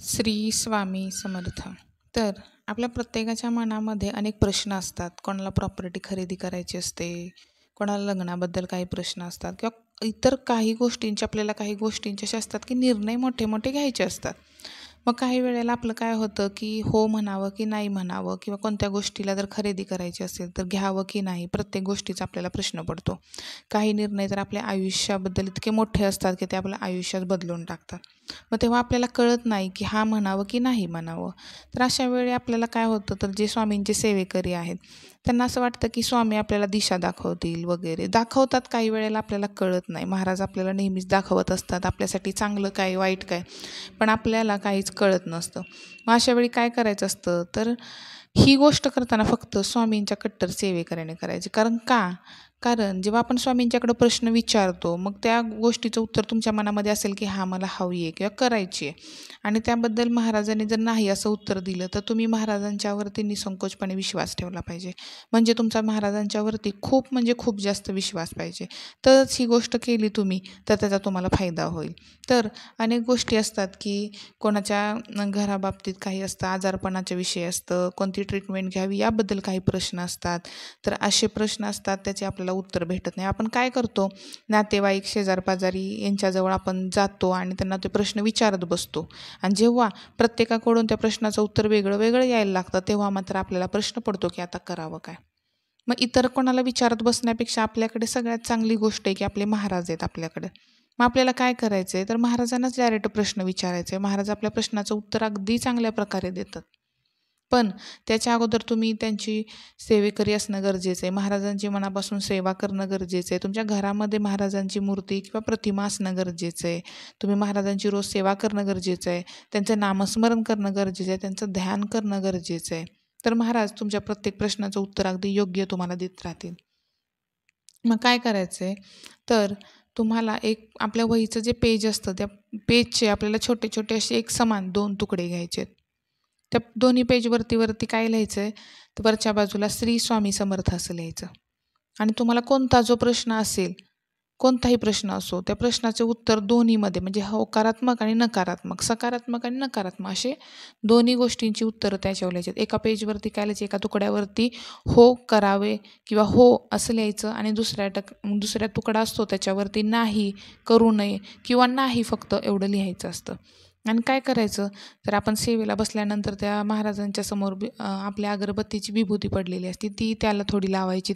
श्री स्वामी समर्थ. तर आपल्या प्रत्येकाच्या मनामध्ये अनेक प्रश्न असतात. कोणाला प्रॉपर्टी खरेदी करायची असते, कोणाला लग्नाबद्दल काही प्रश्न असतात किंवा इतर काही गोष्टींचे आपल्याला काही गोष्टींचे असे असतात की निर्णय मोठे मोठे घ्यायचे असतात. मग काही वेळेला आपलं काय होतं की हो म्हणावं की नाही म्हणावं, किंवा कोणत्या गोष्टीला जर खरेदी करायची असेल तर घ्यावं की नाही, प्रत्येक गोष्टीचा आपल्याला प्रश्न पडतो. काही निर्णय तर आपल्या आयुष्याबद्दल इतके मोठे असतात की ते आपल्या आयुष्यात बदलून टाकतात. मग तेव्हा आपल्याला कळत नाही की हा म्हणावं की नाही म्हणावं. तर अशा वेळी आपल्याला काय होतं, तर जे स्वामींचे सेवेकरी आहेत त्यांना असं वाटतं की स्वामी आपल्याला दिशा दाखवतील वगैरे. दाखवतात, काही वेळेला आपल्याला कळत नाही. महाराज आपल्याला नेहमीच दाखवत असतात आपल्यासाठी चांगलं काय वाईट काय, पण आपल्याला काहीच कळत नसतं. मग अशा वेळी काय करायचं असतं, तर ही गोष्ट करताना फक्त स्वामींच्या कट्टर सेवेकऱ्याने करायची. कारण जेव्हा आपण स्वामींच्याकडे प्रश्न विचारतो, मग त्या गोष्टीचं उत्तर तुमच्या मनामध्ये असेल की हा मला हवी आहे किंवा करायची आहे, आणि त्याबद्दल महाराजांनी जर नाही असं उत्तर दिलं, तर तुम्ही महाराजांच्यावरती निसंकोचपणे विश्वास ठेवला पाहिजे. म्हणजे तुमचा महाराजांच्यावरती खूप म्हणजे खूप जास्त विश्वास पाहिजे. तरच ही गोष्ट केली तुम्ही, तर त्याचा तुम्हाला फायदा होईल. तर अनेक गोष्टी असतात की कोणाच्या घराबाबतीत काही असतं, आजारपणाचा विषय असतं, कोणती ट्रीटमेंट घ्यावी याबद्दल काही प्रश्न असतात. तर असे प्रश्न असतात, त्याचे आपल्याला उत्तर भेटत नाही. आपण काय करतो, नातेवाईक शेजारपाजारी यांच्याजवळ आपण जातो आणि त्यांना ते प्रश्न विचारत बसतो, आणि जेव्हा प्रत्येकाकडून त्या प्रश्नाचं उत्तर वेगळं वेगळं यायला लागतं, तेव्हा मात्र आपल्याला प्रश्न पडतो की आता करावं काय. मग इतर कोणाला विचारत बसण्यापेक्षा आपल्याकडे सगळ्यात चांगली गोष्ट आहे की आपले महाराज आहेत आपल्याकडे. मग आपल्याला काय करायचं आहे, तर महाराजांनाच डायरेक्ट प्रश्न विचारायचे. महाराज आपल्या प्रश्नाचं उत्तर अगदी चांगल्या प्रकारे देतात. पण त्याच्या अगोदर तुम्ही त्यांची सेवेकरी असणं गरजेचं आहे. महाराजांची मनापासून सेवा करणं गरजेचं आहे. तुमच्या घरामध्ये महाराजांची मूर्ती किंवा प्रतिमा असणं गरजेचं आहे. तुम्ही महाराजांची रोज सेवा करणं गरजेचं आहे. त्यांचं नामस्मरण करणं गरजेचं आहे. त्यांचं ध्यान करणं गरजेचं आहे. तर महाराज तुमच्या प्रत्येक प्रश्नाचं उत्तर अगदी योग्य तुम्हाला देत राहतील. मग काय करायचं आहे, तर तुम्हाला एक आपल्या वहीचं जे पेज असतं, त्या पेजचे आपल्याला छोटे छोटे असे एक समान 2 तुकडे घ्यायचे आहेत. त्या दोन्ही पेजवरती काय लिहायचं आहे, तर वरच्या बाजूला श्री स्वामी समर्थ असं लिहायचं. आणि तुम्हाला कोणता जो प्रश्न असेल, कोणताही प्रश्न असो, त्या प्रश्नाचे उत्तर दोन्हीमध्ये म्हणजे होकारात्मक आणि नकारात्मक, सकारात्मक आणि नकारात्मक असे दोन्ही गोष्टींची उत्तरं त्याच्यावर लिहायची. एका पेजवरती काय लिहायचं, एका तुकड्यावरती हो करावे किंवा हो असं लिहायचं, आणि दुसऱ्या तुकडा असतो त्याच्यावरती नाही, करू नये किंवा नाही फक्त एवढं लिहायचं असतं. आणि काय करायचं, तर आपण सेवेला बसल्यानंतर त्या महाराजांच्या समोर आपल्या अगरबत्तीची विभूती पडलेली असते, ती त्याला थोडी लावायची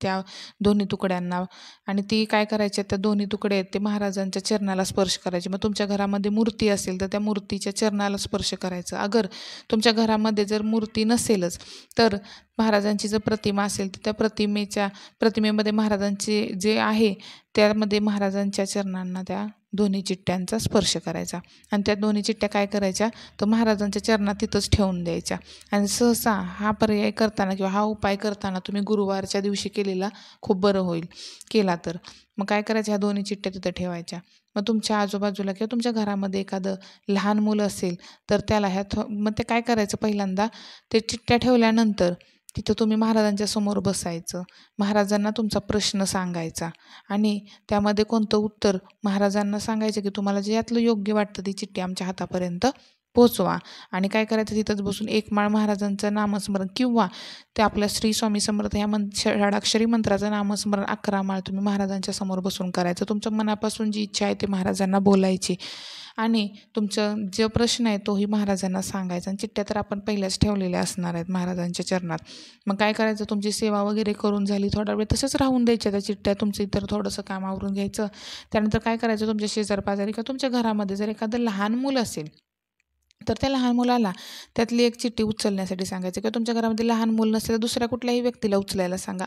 त्या दोन्ही तुकड्यांना. आणि ती काय करायच्या, त्या दोन्ही तुकडे आहेत ते महाराजांच्या चरणाला स्पर्श करायचे. मग तुमच्या घरामध्ये मूर्ती असेल तर त्या मूर्तीच्या चरणाला स्पर्श करायचं. अगर तुमच्या घरामध्ये जर मूर्ती नसेलच, तर महाराजांची जर प्रतिमा असेल तर त्या प्रतिमेमध्ये महाराजांचे जे आहे त्यामध्ये महाराजांच्या चरणांना त्या दोन्ही चिठ्ठ्यांचा स्पर्श करायचा. आणि त्या दोन्ही चिठ्ठ्या काय करायच्या, तर महाराजांच्या चरणात तिथंच ठेवून द्यायच्या. आणि सहसा हा पर्याय करताना किंवा हा उपाय करताना तुम्ही गुरुवारच्या दिवशी केलेला खूप बरं होईल केला तर. मग काय करायचं, ह्या दोन्ही चिठ्ठ्या तिथं ठेवायच्या. मग तुमच्या आजूबाजूला किंवा तुमच्या घरामध्ये एखादं लहान मुलं असेल तर त्याला मग ते काय करायचं, पहिल्यांदा ते चिठ्ठ्या ठेवल्यानंतर तिथं तुम्ही महाराजांच्या समोर बसायचं. महाराजांना तुमचा प्रश्न सांगायचा आणि त्यामध्ये कोणतं उत्तर महाराजांना सांगायचं की तुम्हाला जे यातलं योग्य वाटतं ती चिठ्ठी आमच्या हातापर्यंत पोचवा. आणि काय करायचं, तिथंच बसून एक माळ महाराजांचं नामस्मरण किंवा ते आपल्या श्री स्वामी समर्थ ह्या षडाक्षरी मंत्राचं नामस्मरण 11 माळ तुम्ही महाराजांच्या समोर बसून करायचं. तुमच्या मनापासून जी इच्छा आहे ती महाराजांना बोलायची, आणि तुमचं जो प्रश्न आहे तोही महाराजांना सांगायचा. आणि चिठ्ठ्या तर आपण पहिल्याच ठेवलेल्या असणार आहेत महाराजांच्या चरणात. मग काय करायचं, तुमची सेवा वगैरे करून झाली, थोडा वेळ तसंच राहून द्यायच्या त्या चिठ्ठ्या. तुमचं इतर थोडंसं काम आवरून घ्यायचं. त्यानंतर काय करायचं, तुमच्या शेजारपाजारी किंवा तुमच्या घरामध्ये जर एखादं लहान मूल असेल तर त्या लहान मुलाला त्यातली एक चिठ्ठी उचलण्यासाठी सांगायचं, किंवा तुमच्या घरामध्ये लहान मूल नसेल तर दुसऱ्या कुठल्याही व्यक्तीला उचलायला सांगा.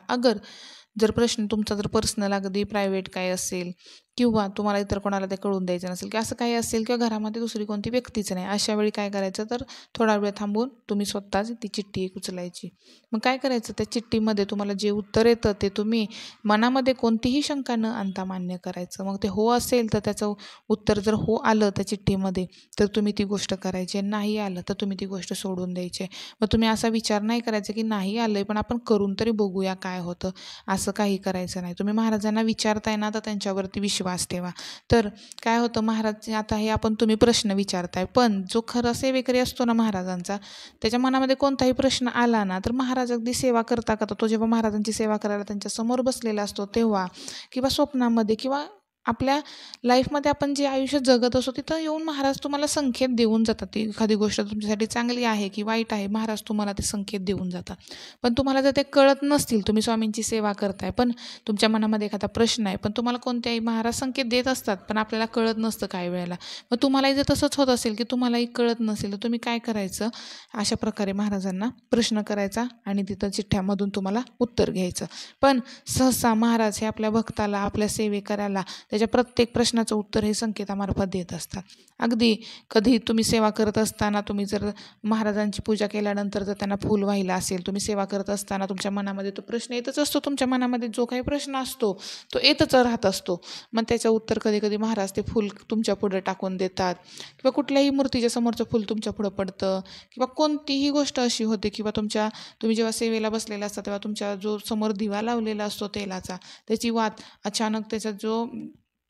जर प्रश्न तुमचा जर पर्सनल अगदी प्रायव्हेट काय असेल, किंवा तुम्हाला इतर कोणाला ते कळून द्यायचं नसेल किंवा असं काही असेल, किंवा घरामध्ये दुसरी कोणती व्यक्तीच नाही, अशा वेळी काय करायचं, तर थोडा वेळ थांबून तुम्ही स्वतःच ती चिठ्ठी एक उचलायची. मग काय करायचं, त्या चिठ्ठीमध्ये तुम्हाला जे उत्तर येतं ते तुम्ही मनामध्ये कोणतीही शंका न आणता मान्य करायचं. मग ते हो असेल तर त्याचं उत्तर जर हो आलं त्या चिठ्ठीमध्ये तर तुम्ही ती गोष्ट करायची, नाही आलं तर तुम्ही ती गोष्ट सोडून द्यायची. मग तुम्ही असा विचार नाही करायचा की नाही आलं आहे पण आपण करून तरी बघूया काय होतं, असं काही करायचं नाही. तुम्ही महाराजांना विचारताय ना, तर त्यांच्यावरती विश्वास विश्वास ठेवा. तर काय होतं महाराज, आता हे तुम्ही प्रश्न विचारताय, पण जो खरा सेवेकरी असतो ना महाराजांचा, त्याच्या मनामध्ये कोणताही प्रश्न आला ना, तर महाराज अगदी सेवा करता तो जेव्हा महाराजांची सेवा करायला त्यांच्या समोर बसलेला असतो तेव्हा, किंवा स्वप्नामध्ये, किंवा आपल्या लाईफमध्ये आपण जे आयुष्य जगत असतो तिथं येऊन महाराज तुम्हाला संकेत देऊन जातात. ती एखादी गोष्ट तुमच्यासाठी चांगली आहे की वाईट आहे, महाराज तुम्हाला ते संकेत देऊन जातात. पण तुम्हाला जर ते कळत नसतील, तुम्ही स्वामींची सेवा करताय पण तुमच्या मनामध्ये एखादा प्रश्न आहे, पण तुम्हाला कोणत्याही महाराज संकेत देत असतात पण आपल्याला कळत नसतं काही वेळेला. मग तुम्हालाही जर तसंच होत असेल की तुम्हालाही कळत नसेल, तर तुम्ही काय करायचं, अशा प्रकारे महाराजांना प्रश्न करायचा आणि तिथं चिठ्ठ्यामधून तुम्हाला उत्तर घ्यायचं. पण सहसा महाराज हे आपल्या भक्ताला, आपल्या सेवेकऱ्याला त्याच्या प्रत्येक प्रश्नाचं उत्तर हे संकेतामार्फत देत असतात. अगदी कधी तुम्ही सेवा करत असताना, तुम्ही जर महाराजांची पूजा केल्यानंतर जर त्यांना फूल वाहिलं असेल, तुम्ही सेवा करत असताना तुमच्या मनामध्ये तो प्रश्न येतच असतो. तुमच्या मनामध्ये जो काही प्रश्न असतो तो येतच राहत असतो. मग त्याचं उत्तर कधी कधी महाराज ते फूल तुमच्या पुढे टाकून देतात, किंवा कुठल्याही मूर्तीच्या समोरचं फूल तुमच्या पुढं पडतं, किंवा कोणतीही गोष्ट अशी होते, किंवा तुम्ही जेव्हा सेवेला बसलेला असता तेव्हा तुमच्या जो समोर दिवा लावलेला असतो तेलाचा, त्याची वात अचानक, त्याचा जो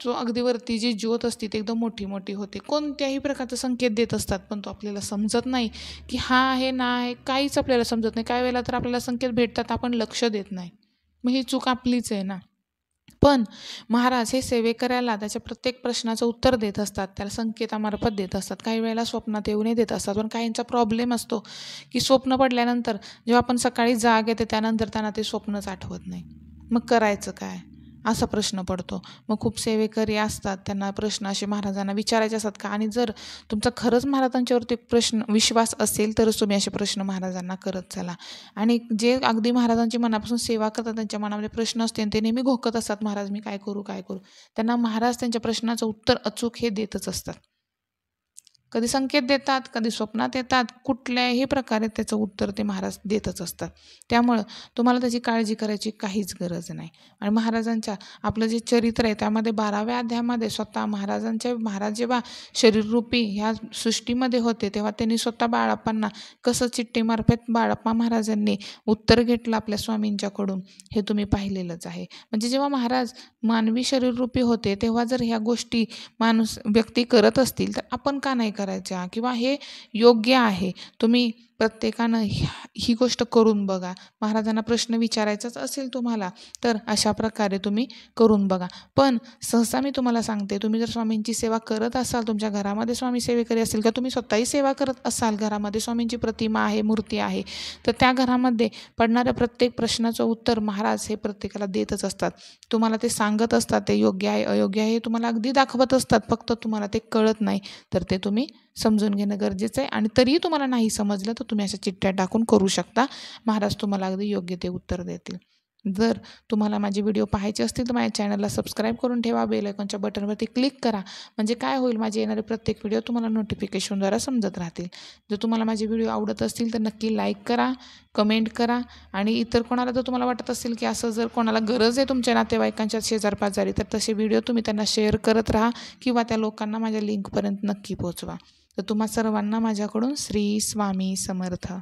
अगदी वरती जी ज्योत असते ती एकदम मोठी मोठी होते. कोणत्याही प्रकारचा संकेत देत असतात, पण तो आपल्याला समजत नाही की हा आहे ना आहे, काहीच आपल्याला समजत नाही. काही वेळेला तर आपल्याला संकेत भेटतात, आपण लक्ष देत नाही. मग ही चूक आपलीच आहे ना. पण महाराज हे सेवेकऱ्याला त्याच्या प्रत्येक प्रश्नाचं उत्तर देत असतात, त्याला संकेतामार्फत देत असतात. काही वेळेला स्वप्नात येऊनही देत असतात. पण काहींचा प्रॉब्लेम असतो की स्वप्न पडल्यानंतर जेव्हा आपण सकाळी जाग येते त्यानंतर त्यांना ते स्वप्नच आठवत नाही. मग करायचं काय, असा प्रश्न पडतो. मग खूप सेवेकरी असतात, त्यांना प्रश्न असे महाराजांना विचारायचे असतात का, आणि जर तुमचा खरंच महाराजांच्यावरती विश्वास असेल तरच तुम्ही असे प्रश्न महाराजांना करत चला. आणि जे अगदी महाराजांची मनापासून सेवा करतात, त्यांच्या मनामध्ये प्रश्न असते आणि ते नेहमी घोकत असतात, महाराज मी काय करू, त्यांना महाराज त्यांच्या प्रश्नाचं उत्तर अचूक हे देतच असतात. कधी संकेत देतात, कधी स्वप्नात येतात, कुठल्याही प्रकारे त्याचं उत्तर ते महाराज देतच असतात. त्यामुळं तुम्हाला त्याची काळजी करायची काहीच गरज नाही. आणि महाराजांच्या आपलं जे चरित्र आहे त्यामध्ये 12व्या अध्यायामध्ये स्वतः महाराज जेव्हा शरीररूपी ह्या सृष्टीमध्ये होते तेव्हा त्यांनी स्वतः बाळप्पांना कसं चिठ्ठीमार्फत बाळप्पा महाराजांनी उत्तर घेतलं आपल्या स्वामींच्याकडून, हे तुम्ही पाहिलेलंच आहे. म्हणजे जेव्हा महाराज मानवी शरीररूपी होते तेव्हा जर ह्या गोष्टी व्यक्ती करत असतील तर आपण का नाही करायच्या, किंवा हे योग्य आहे. तुम्ही प्रत्येकानं ही गोष्ट करून बघा. महाराजांना प्रश्न विचारायचाच असेल तुम्हाला तर अशा प्रकारे तुम्ही करून बघा. पण सहसा मी तुम्हाला सांगते, तुम्ही जर स्वामींची सेवा करत असाल, तुमच्या घरामध्ये स्वामी सेवेकरी असेल, का तुम्ही स्वतःही सेवा करत असाल, घरामध्ये स्वामींची प्रतिमा आहे, मूर्ती आहे, तर त्या घरामध्ये पडणाऱ्या प्रत्येक प्रश्नाचं उत्तर महाराज हे प्रत्येकाला देतच असतात. तुम्हाला ते सांगत असतात, ते योग्य आहे अयोग्य आहे हे तुम्हाला अगदी दाखवत असतात. फक्त तुम्हाला ते कळत नाही, तर ते तुम्ही समजून घेणं गरजेचं आहे. आणि तरीही तुम्हाला नाही समजलं तर तुम्ही अशा चिठ्ठ्या टाकून करू शकता. महाराज तुम्हाला अगदी योग्य ते उत्तर देतील. जर तुम्हाला माझे व्हिडिओ पाहायचे असतील तर माझ्या चॅनलला सबस्क्राईब करून ठेवा, बेल आयकॉनच्या बटनवरती क्लिक करा. म्हणजे काय होईल, माझे येणारे प्रत्येक व्हिडिओ तुम्हाला नोटिफिकेशनद्वारा समजत राहतील. जर तुम्हाला माझे व्हिडिओ आवडत असतील तर नक्की लाईक करा, कमेंट करा. आणि इतर कोणाला जर तुम्हाला वाटत असेल की असं जर कोणाला गरज आहे तुमच्या नातेवाईकांच्या शेजारपाजारी, तर तसे व्हिडिओ तुम्ही त्यांना शेअर करत राहा, किंवा त्या लोकांना माझ्या लिंकपर्यंत नक्की पोहोचवा. तर तुम्हा सर्वांना माझ्याकडून श्री स्वामी समर्थ.